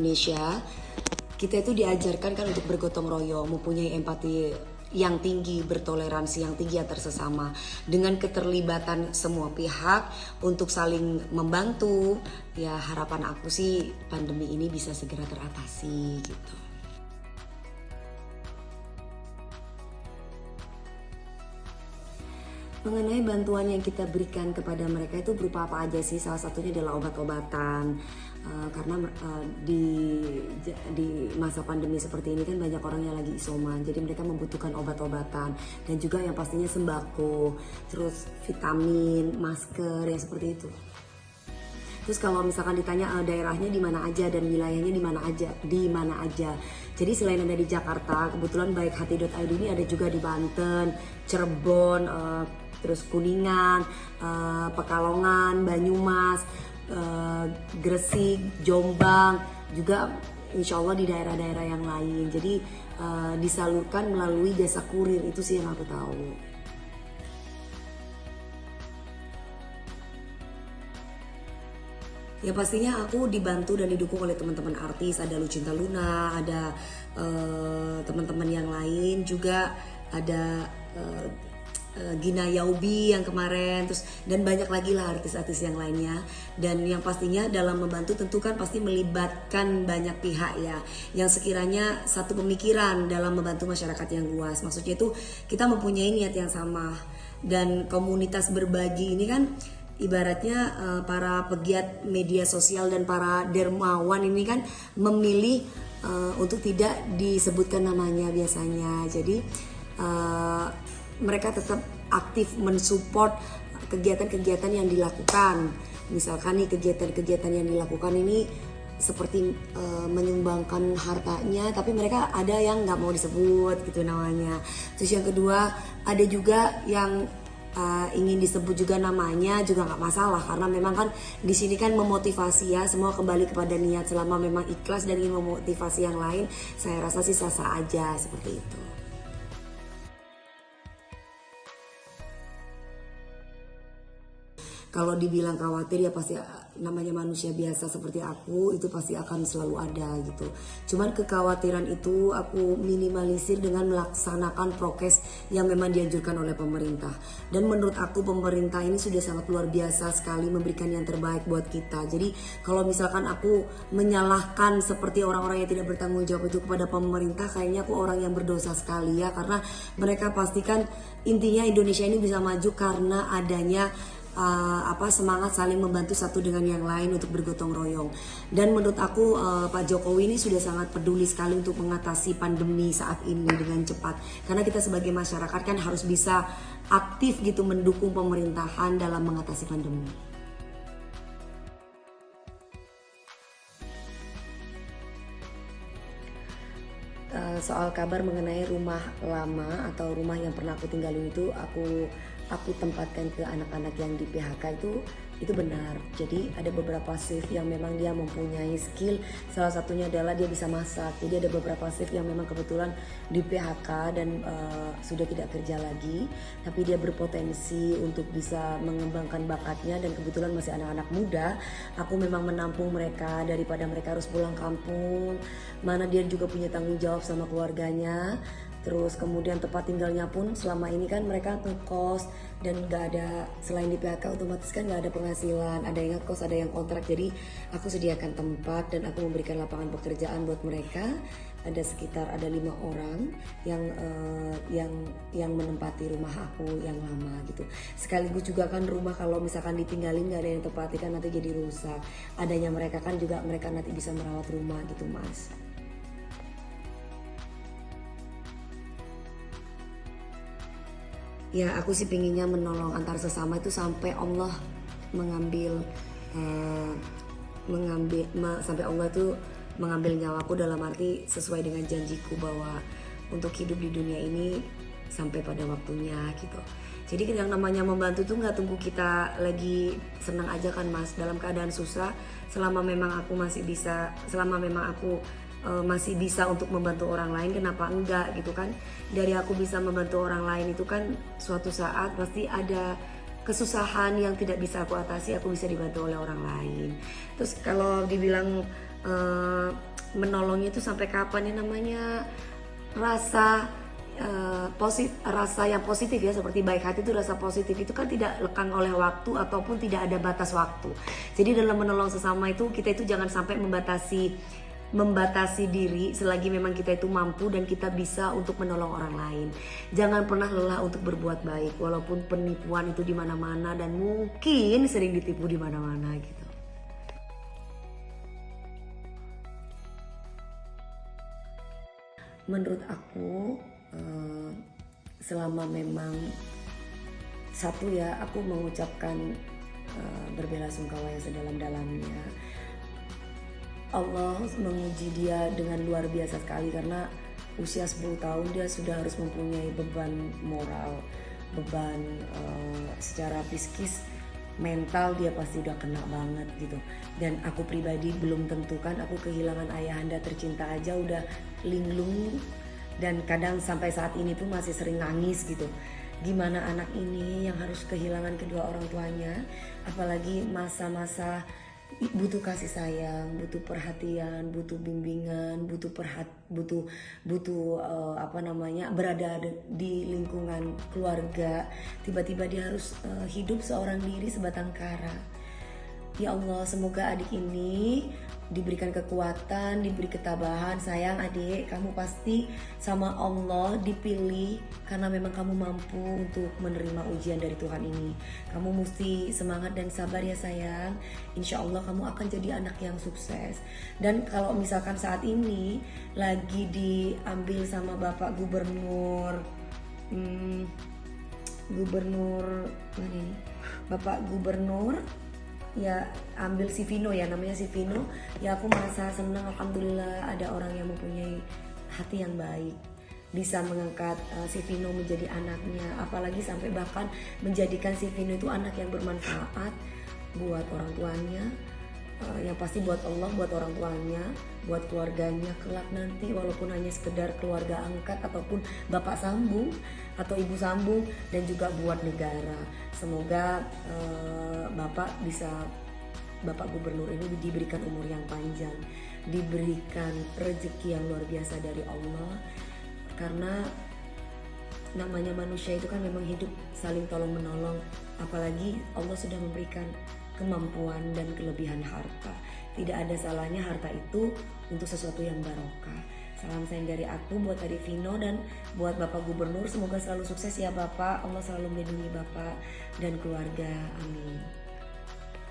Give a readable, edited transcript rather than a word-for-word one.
Indonesia, kita itu diajarkan kan untuk bergotong royong, mempunyai empati yang tinggi, bertoleransi yang tinggi antar sesama, dengan keterlibatan semua pihak untuk saling membantu. Ya harapan aku sih pandemi ini bisa segera teratasi gitu. Mengenai bantuan yang kita berikan kepada mereka itu berupa apa aja sih? Salah satunya adalah obat-obatan. Karena di masa pandemi seperti ini kan banyak orang yang lagi isoman, jadi mereka membutuhkan obat-obatan dan juga yang pastinya sembako, terus vitamin, masker ya seperti itu. Terus kalau misalkan ditanya daerahnya di mana aja dan wilayahnya di mana aja. Jadi selain ada di Jakarta, kebetulan baik hati.id ini ada juga di Banten, Cirebon, terus Kuningan, Pekalongan, Banyumas, Gresik, Jombang, juga insya Allah di daerah-daerah yang lain. Jadi disalurkan melalui jasa kurir, itu sih yang aku tahu. Ya pastinya aku dibantu dan didukung oleh teman-teman artis, ada Lucinta Luna, ada teman-teman yang lain juga, ada Gina Yaubi yang kemarin, terus dan banyak lagi lah artis-artis yang lainnya. Dan yang pastinya dalam membantu tentu kan pasti melibatkan banyak pihak ya, yang sekiranya satu pemikiran dalam membantu masyarakat yang luas. Maksudnya itu kita mempunyai niat yang sama, dan komunitas berbagi ini kan ibaratnya para pegiat media sosial dan para dermawan ini kan memilih untuk tidak disebutkan namanya biasanya. Jadi mereka tetap aktif mensupport kegiatan-kegiatan yang dilakukan. Misalkan nih kegiatan-kegiatan yang dilakukan ini seperti menyumbangkan hartanya, tapi mereka ada yang nggak mau disebut gitu namanya. Terus yang kedua ada juga yang ingin disebut juga namanya, juga nggak masalah, karena memang kan di sini kan memotivasi ya, semua kembali kepada niat. Selama memang ikhlas dan ingin memotivasi yang lain, saya rasa sih sah-sah aja seperti itu. Kalau dibilang khawatir ya pasti, namanya manusia biasa seperti aku itu pasti akan selalu ada gitu. Cuman kekhawatiran itu aku minimalisir dengan melaksanakan prokes yang memang dianjurkan oleh pemerintah. Dan menurut aku pemerintah ini sudah sangat luar biasa sekali memberikan yang terbaik buat kita. Jadi kalau misalkan aku menyalahkan seperti orang-orang yang tidak bertanggung jawab itu kepada pemerintah, kayaknya aku orang yang berdosa sekali ya. Karena mereka pastikan intinya Indonesia ini bisa maju karena adanya semangat saling membantu satu dengan yang lain untuk bergotong royong. Dan menurut aku Pak Jokowi ini sudah sangat peduli sekali untuk mengatasi pandemi saat ini dengan cepat. Karena kita sebagai masyarakat kan harus bisa aktif gitu mendukung pemerintahan dalam mengatasi pandemi. Soal kabar mengenai rumah lama atau rumah yang pernah aku tinggalin itu aku tempatkan ke anak-anak yang di PHK itu benar. Jadi ada beberapa shift yang memang dia mempunyai skill, salah satunya adalah dia bisa masak. Jadi ada beberapa shift yang memang kebetulan di PHK dan sudah tidak kerja lagi, tapi dia berpotensi untuk bisa mengembangkan bakatnya, dan kebetulan masih anak-anak muda. Aku memang menampung mereka daripada mereka harus pulang kampung, mana dia juga punya tanggung jawab sama keluarganya. Terus kemudian tempat tinggalnya pun selama ini kan mereka ngekos dan gak ada, selain di PHK otomatis kan gak ada penghasilan, ada yang ngekos ada yang kontrak. Jadi aku sediakan tempat dan aku memberikan lapangan pekerjaan buat mereka. Ada sekitar 5 orang yang menempati rumah aku yang lama gitu. Sekaligus juga kan rumah kalau misalkan ditinggalin gak ada yang tempati kan nanti jadi rusak. Adanya mereka kan juga mereka nanti bisa merawat rumah gitu Mas. Ya aku sih pinginnya menolong antar sesama itu sampai Allah sampai Allah itu mengambil nyawaku, dalam arti sesuai dengan janjiku bahwa untuk hidup di dunia ini sampai pada waktunya gitu. Jadi yang namanya membantu tuh nggak tunggu kita lagi senang aja kan Mas. Dalam keadaan susah, selama memang aku masih bisa, masih bisa untuk membantu orang lain, kenapa enggak gitu kan. Dari aku bisa membantu orang lain itu kan suatu saat pasti ada kesusahan yang tidak bisa aku atasi, aku bisa dibantu oleh orang lain. Terus kalau dibilang menolongnya itu sampai kapan ya namanya, rasa rasa yang positif ya, seperti baik hati itu rasa positif itu kan tidak lekang oleh waktu ataupun tidak ada batas waktu. Jadi dalam menolong sesama itu kita itu jangan sampai membatasi diri selagi memang kita itu mampu dan kita bisa untuk menolong orang lain. Jangan pernah lelah untuk berbuat baik walaupun penipuan itu di mana-mana dan mungkin sering ditipu di mana-mana gitu. Menurut aku selama memang satu ya, aku mengucapkan berbelasungkawa yang sedalam-dalamnya. Allah menguji dia dengan luar biasa sekali karena usia 10 tahun dia sudah harus mempunyai beban moral, beban secara psikis, mental dia pasti udah kena banget gitu. Dan aku pribadi belum tentukan, aku kehilangan ayahanda tercinta aja udah linglung dan kadang sampai saat ini pun masih sering nangis gitu. Gimana anak ini yang harus kehilangan kedua orang tuanya, apalagi masa-masa butuh kasih sayang, butuh perhatian, butuh bimbingan, butuh berada di lingkungan keluarga. Tiba-tiba dia harus hidup seorang diri sebatang kara. Ya Allah, semoga adik ini diberikan kekuatan, diberi ketabahan. Sayang adik, kamu pasti sama Allah dipilih karena memang kamu mampu untuk menerima ujian dari Tuhan ini. Kamu mesti semangat dan sabar ya sayang. Insya Allah kamu akan jadi anak yang sukses. Dan kalau misalkan saat ini lagi diambil sama Bapak Gubernur Bapak Gubernur ya, ambil si Vino ya, namanya si Vino ya, aku merasa senang, alhamdulillah ada orang yang mempunyai hati yang baik bisa mengangkat si Vino menjadi anaknya, apalagi sampai bahkan menjadikan si Vino itu anak yang bermanfaat buat orang tuanya, yang pasti buat Allah, buat orang tuanya, buat keluarganya kelak nanti, walaupun hanya sekedar keluarga angkat ataupun bapak sambung atau ibu sambung, dan juga buat negara. Semoga Bapak Gubernur ini diberikan umur yang panjang, diberikan rezeki yang luar biasa dari Allah, karena namanya manusia itu kan memang hidup saling tolong menolong, apalagi Allah sudah memberikan kemampuan dan kelebihan harta. Tidak ada salahnya harta itu untuk sesuatu yang barokah. Salam sayang dari aku buat Adik Vino dan buat Bapak Gubernur. Semoga selalu sukses ya Bapak. Allah selalu melindungi Bapak dan keluarga. Amin.